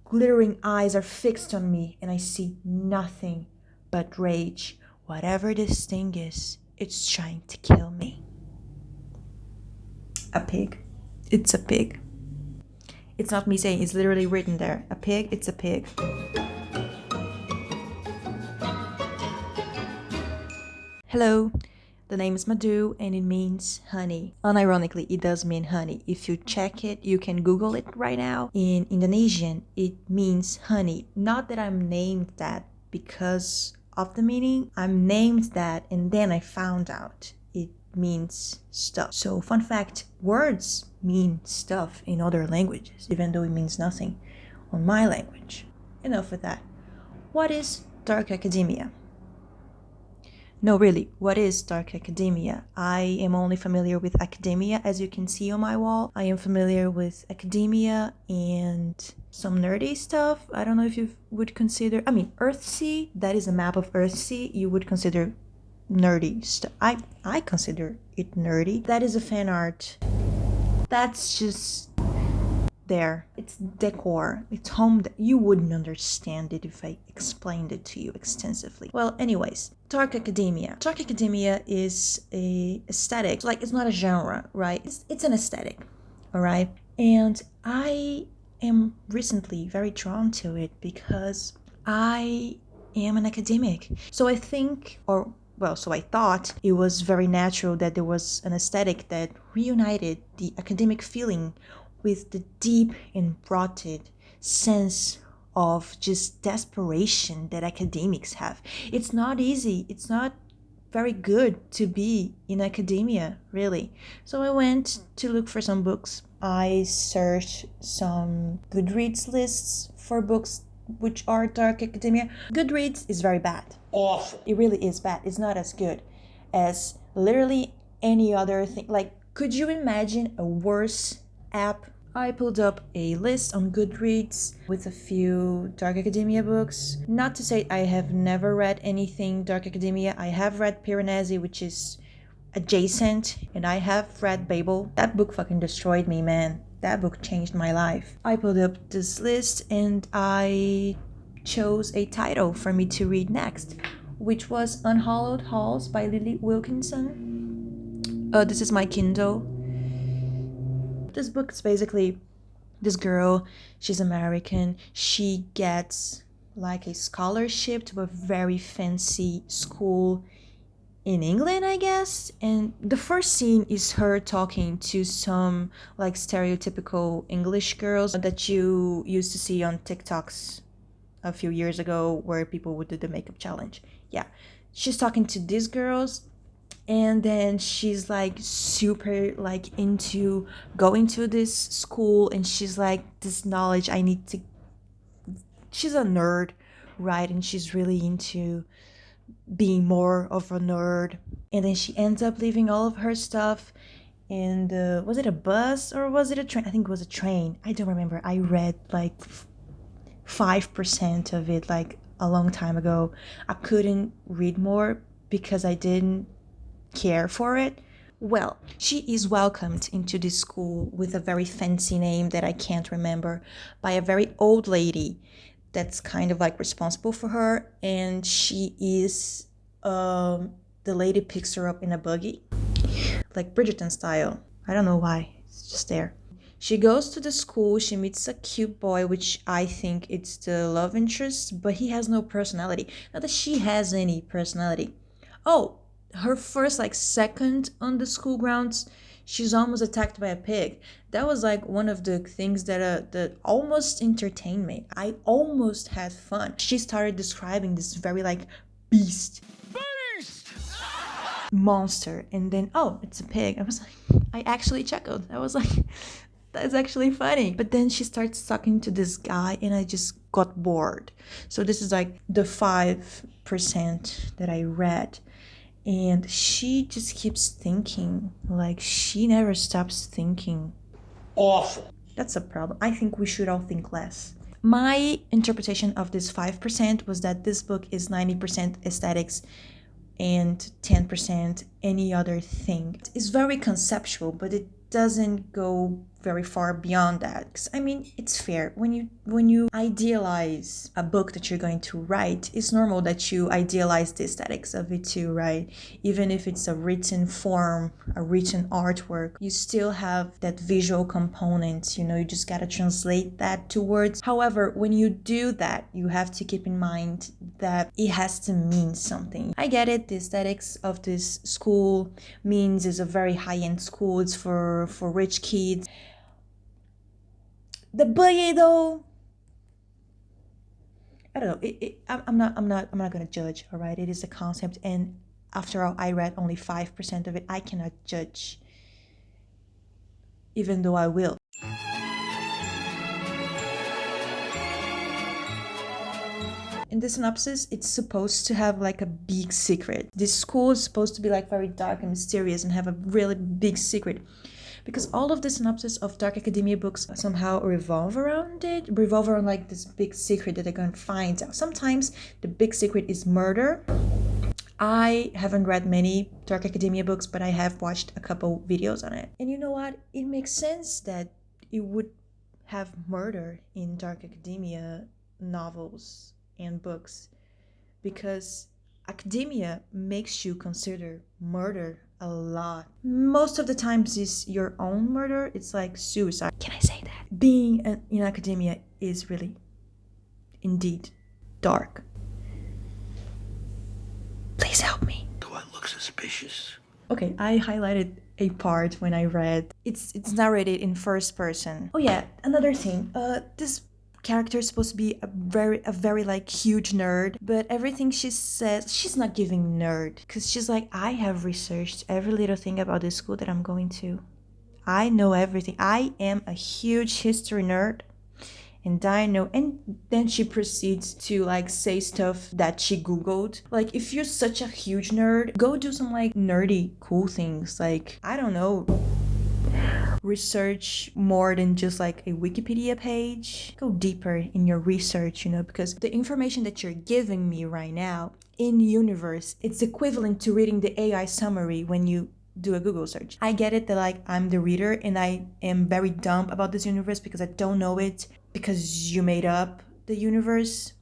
glittering eyes are fixed on me, and I see nothing but rage. Whatever this thing is, it's trying to kill me. A pig. It's a pig. It's not me saying, it's literally written there. A pig, it's a pig. Hello, the name is Madu and it means honey. Unironically, it does mean honey. If you check it, you can Google it right now. In Indonesian, it means honey. Not that I'm named that because of the meaning. I'm named that and then I found out it means stuff. So fun fact, words mean stuff in other languages, even though it means nothing on my language. Enough with that. What is dark academia? No, really, what is dark academia? I am only familiar with academia, as you can see on my wall. I am familiar with academia and some nerdy stuff. I don't know if you would consider, Earthsea, that is a map of Earthsea, you would consider nerdy stuff. I consider it nerdy. That is a fan art. That's just there. It's decor. It's home. You wouldn't understand it if I explained it to you extensively. Well, anyways, dark academia. Dark academia is a aesthetic. Like, it's not a genre, right? It's an aesthetic, all right? And I am recently very drawn to it because I am an academic. So I thought it was very natural that there was an aesthetic that reunited the academic feeling with the deep and rooted sense of just desperation that academics have. It's not easy. It's not very good to be in academia, really. So I went to look for some books. I searched some Goodreads lists for books which are dark academia. Goodreads is very bad. Awful. It really is bad. It's not as good as literally any other thing. Like, could you imagine a worse app? I pulled up a list on Goodreads with a few dark academia books. Not to say I have never read anything dark academia. I have read Piranesi, which is adjacent, and I have read Babel. That book fucking destroyed me, man. That book changed my life. I pulled up this list and I chose a title for me to read next, which was Unhallowed Halls by Lily Wilkinson. This is my Kindle. This book is basically this girl, she's American, she gets like a scholarship to a very fancy school in England, I guess. And the first scene is her talking to some like stereotypical English girls that you used to see on TikToks a few years ago where people would do the makeup challenge. Yeah, she's talking to these girls. And then she's like super like into going to this school, and she's like, this knowledge I need to, she's a nerd, right? And she's really into being more of a nerd. And then she ends up leaving all of her stuff. And was it a bus or was it a train? I think it was a train. I don't remember. I read like 5% of it like a long time ago. I couldn't read more because I didn't care for it. Well, she is welcomed into this school with a very fancy name that I can't remember by a very old lady that's kind of like responsible for her, and she is the lady picks her up in a buggy, like Bridgerton style. I don't know why, it's just there. She goes to the school, she meets a cute boy, which I think it's the love interest, but he has no personality. Not that she has any personality. Oh, her first like second on the school grounds, she's almost attacked by a pig. That was like one of the things that almost entertained me. I almost had fun. She started describing this very like beast monster, and then it's a pig. I was like, I actually chuckled. I was like, that's actually funny. But then she starts talking to this guy and I just got bored. So this is like the 5% that I read. And she just keeps thinking, like she never stops thinking. Awful. That's a problem. I think we should all think less. My interpretation of this 5% was that this book is 90% aesthetics and 10% any other thing. It's very conceptual, but it doesn't go very far beyond that. 'Cause, I mean, it's fair. When you idealize a book that you're going to write, it's normal that you idealize the aesthetics of it too, right? Even if it's a written form, a written artwork, you still have that visual component, you just gotta translate that to words. However, when you do that, you have to keep in mind that it has to mean something. I get it, the aesthetics of this school means it's a very high-end school, it's for rich kids. The boogie though, I don't know. I'm not gonna judge. All right, it is a concept, and after all, I read only 5% of it. I cannot judge, even though I will. In the synopsis, it's supposed to have like a big secret. This school is supposed to be like very dark and mysterious and have a really big secret. Because all of the synopsis of dark academia books somehow revolve around like this big secret that they're going to find out. Sometimes the big secret is murder. I haven't read many dark academia books, but I have watched a couple videos on it. And you know what? It makes sense that it would have murder in dark academia novels and books, because academia makes you consider murder a lot. Most of the times it's your own murder. It's like suicide. Can I say that? Being in academia is really, indeed, dark. Please help me. Do I look suspicious? Okay, I highlighted a part when I read. It's narrated in first person. Oh yeah, another thing. This character is supposed to be a very like huge nerd, but everything she says, she's not giving nerd, because she's like, I have researched every little thing about this school that I'm going to. I know everything. I am a huge history nerd, and I know. And then she proceeds to like say stuff that she googled. Like, if you're such a huge nerd, go do some like nerdy cool things, like, I don't know, research more than just like a Wikipedia page. Go deeper in your research, because the information that you're giving me right now in universe, it's equivalent to reading the AI summary when you do a Google search. I get it that like I'm the reader and I am very dumb about this universe because I don't know it, because you made up the universe.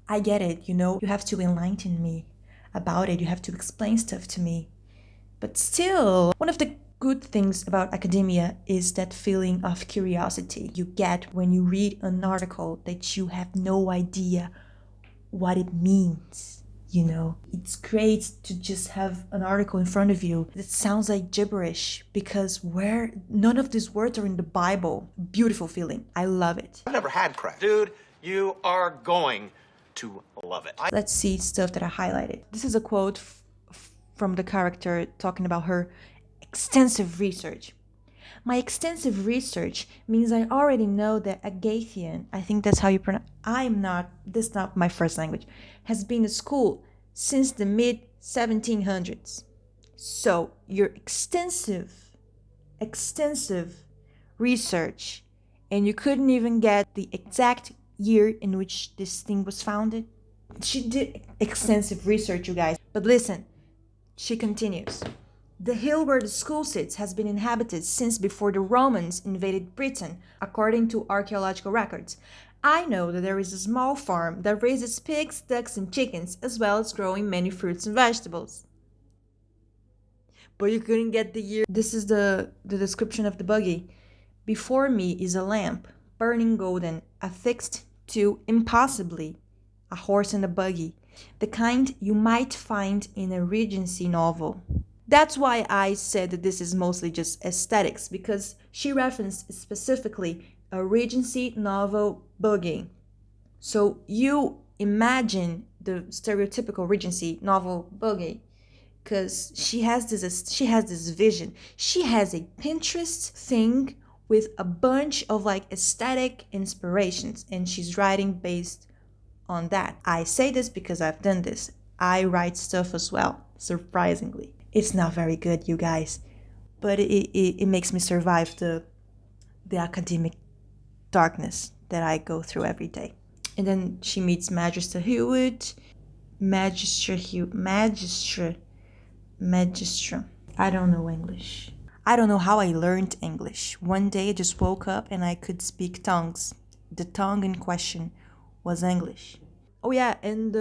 I get it, you have to enlighten me about it. You have to explain stuff to me. But still, one of the good things about academia is that feeling of curiosity you get when you read an article that you have no idea what it means. It's great to just have an article in front of you that sounds like gibberish, because none of these words are in the Bible. Beautiful feeling. I love it. I've never had crack. Dude, you are going to love it. Let's see stuff that I highlighted. This is a quote from the character talking about her extensive research. My extensive research means I already know that Agathian, I think that's how you pronounce, this is not my first language, has been a school since the mid-1700s. So your extensive research, and you couldn't even get the exact year in which this thing was founded? She did extensive research, you guys. But listen, she continues. The hill where the school sits has been inhabited since before the Romans invaded Britain, according to archaeological records. I know that there is a small farm that raises pigs, ducks, and chickens, as well as growing many fruits and vegetables. But you couldn't get the year. This is the description of the buggy. Before me is a lamp, burning golden, affixed to, impossibly, a horse and a buggy, the kind you might find in a Regency novel. That's why I said that this is mostly just aesthetics, because she referenced specifically a Regency novel buggy. So you imagine the stereotypical Regency novel buggy, because she has this vision. She has a Pinterest thing with a bunch of like aesthetic inspirations, and she's writing based on that. I say this because I've done this. I write stuff as well, surprisingly. It's not very good, you guys, but it makes me survive the academic darkness that I go through every day. And then she meets Magister Hewitt. Magister. I don't know English. I don't know how I learned English. One day I just woke up and I could speak tongues. The tongue in question was English. Oh yeah, and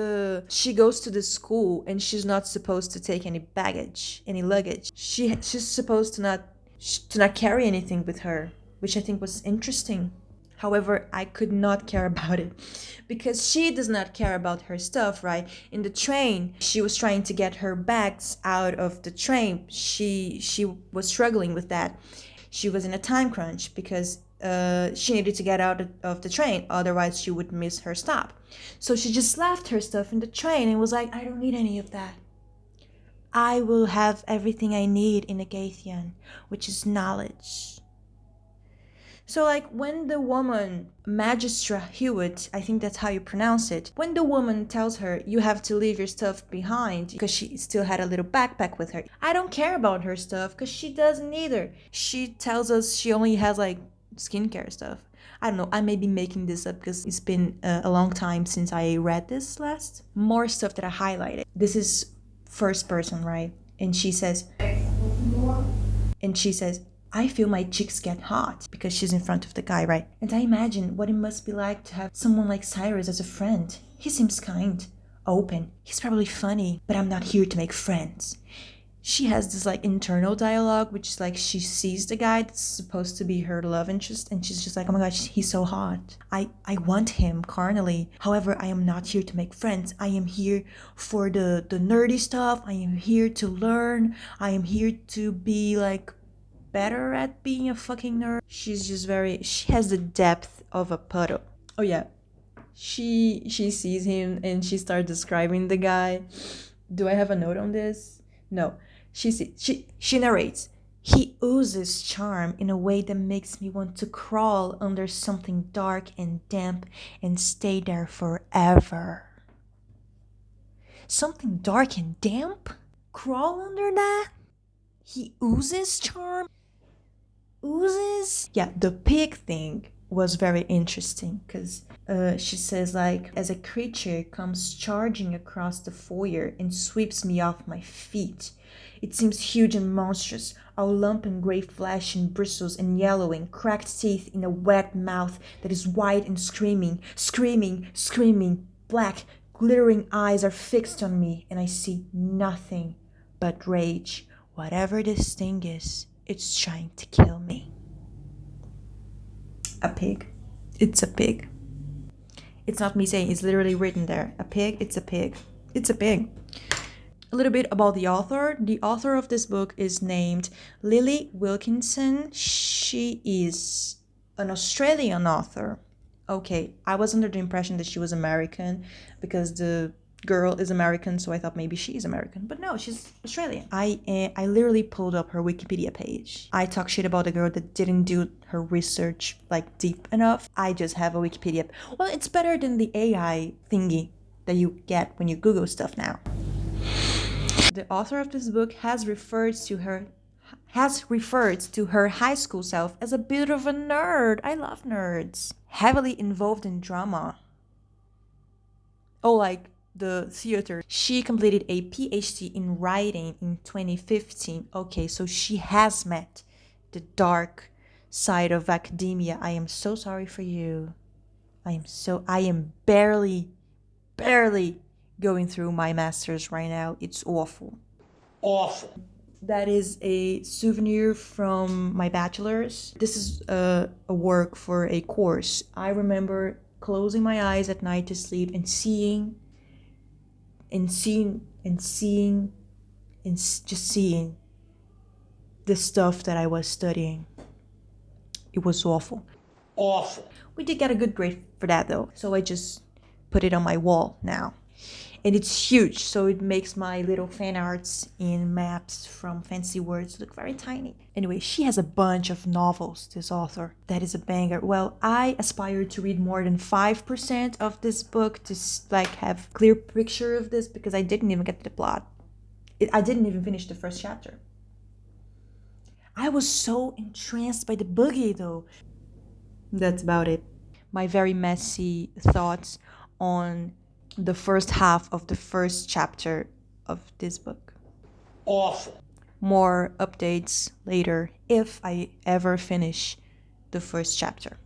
she goes to the school and she's not supposed to take any baggage, any luggage. She's supposed to not carry anything with her, which I think was interesting. However, I could not care about it because she does not care about her stuff, right? In the train, she was trying to get her bags out of the train. She was struggling with that. She was in a time crunch because she needed to get out of the train, otherwise she would miss her stop. So she just left her stuff in the train and was like, I don't need any of that. I will have everything I need in Agathian, which is knowledge. So like when the woman, Magistra Hewitt, I think that's how you pronounce it, when the woman tells her you have to leave your stuff behind because she still had a little backpack with her, I don't care about her stuff because she doesn't either. She tells us she only has like skincare stuff. I don't know, I may be making this up because it's been a long time since I read this last. More stuff that I highlighted. This is first person, right? And she says, I feel my cheeks get hot because she's in front of the guy, right? And I imagine what it must be like to have someone like Cyrus as a friend. He seems kind, open, he's probably funny, but I'm not here to make friends. She has this like internal dialogue, which is like she sees the guy that's supposed to be her love interest and she's just like, oh my gosh, he's so hot. I want him carnally. However, I am not here to make friends. I am here for the nerdy stuff. I am here to learn. I am here to be like better at being a fucking nerd. She has the depth of a puddle. Oh yeah. She sees him and she starts describing the guy. Do I have a note on this? No. She narrates. He oozes charm in a way that makes me want to crawl under something dark and damp and stay there forever. Something dark and damp? Crawl under that? He oozes charm? Oozes? Yeah, the pig thing was very interesting because she says like, as a creature comes charging across the foyer and sweeps me off my feet. It seems huge and monstrous, all lump and gray flesh and bristles and yellowing, cracked teeth in a wet mouth that is wide and screaming, screaming, screaming. Black, glittering eyes are fixed on me and I see nothing but rage. Whatever this thing is, it's trying to kill me. A pig. It's a pig. It's not me saying, it's literally written there. A pig, it's a pig. It's a pig. A little bit about the author. The author of this book is named Lily Wilkinson. She is an Australian author. Okay, I was under the impression that she was American because the girl is American, so I thought maybe she is American. But no, she's Australian. I literally pulled up her Wikipedia page. I talk shit about a girl that didn't do her research like deep enough. I just have a Wikipedia. Well, it's better than the AI thingy that you get when you Google stuff now. The author of this book has referred to her high school self as a bit of a nerd. I love nerds. Heavily involved in drama. Oh, like the theater. She completed a PhD in writing in 2015. Okay, so she has met the dark side of academia. I am so sorry for you. I am barely going through my master's right now. It's awful. Awful. That is a souvenir from my bachelor's. This is a work for a course. I remember closing my eyes at night to sleep and seeing the stuff that I was studying. It was awful. Awful. We did get a good grade for that though, so I just put it on my wall now. And it's huge, so it makes my little fan arts in maps from fancy words look very tiny. Anyway, she has a bunch of novels, this author. That is a banger. Well, I aspire to read more than 5% of this book to like have clear picture of this because I didn't even get to the plot. I didn't even finish the first chapter. I was so entranced by the boogie though. That's about it. My very messy thoughts on the first half of the first chapter of this book. Awful. more updates later if I ever finish the first chapter.